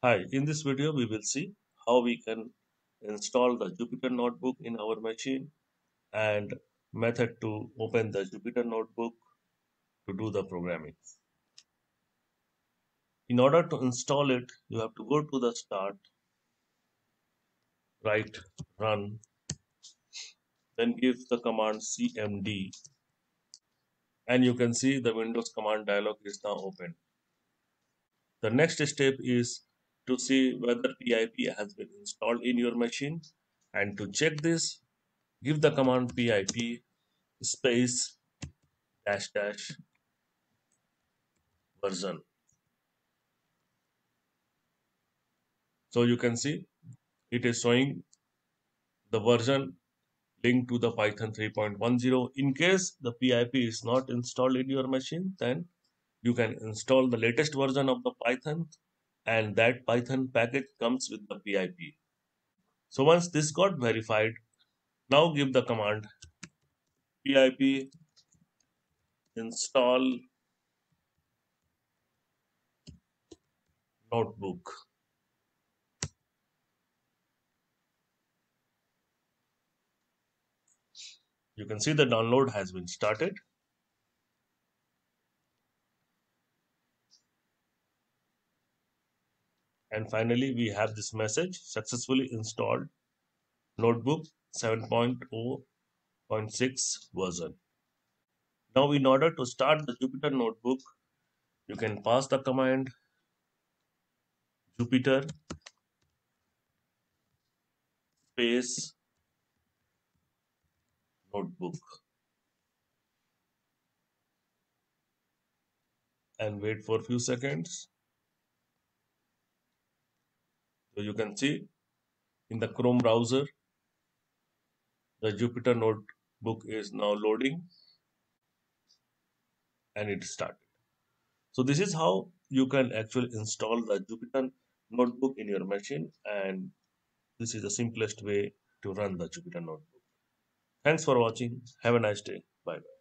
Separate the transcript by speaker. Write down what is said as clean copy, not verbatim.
Speaker 1: Hi, in this video we will see how we can install the Jupyter Notebook in our machine and method to open the Jupyter Notebook to do the programming. In order to install it, you have to go to the start, write run, then give the command cmd, and you can see the Windows command dialog is now open. The next step is to see whether pip has been installed in your machine, and to check this, give the command pip space dash dash version. So you can see it is showing the version linked to the Python 3.10. In case the PIP is not installed in your machine, then you can install the latest version of the Python, and that Python package comes with the PIP. So once this got verified, now give the command pip install notebook. You can see the download has been started. And finally, we have this message: successfully installed notebook 7.0.6 version. Now, in order to start the Jupyter Notebook, you can pass the command Jupyter space notebook and wait for a few seconds. So you can see in the Chrome browser, the Jupyter Notebook is now loading and it started. So this is how you can actually install the Jupyter Notebook in your machine, and this is the simplest way to run the Jupyter Notebook. Thanks for watching. Have a nice day. Bye bye.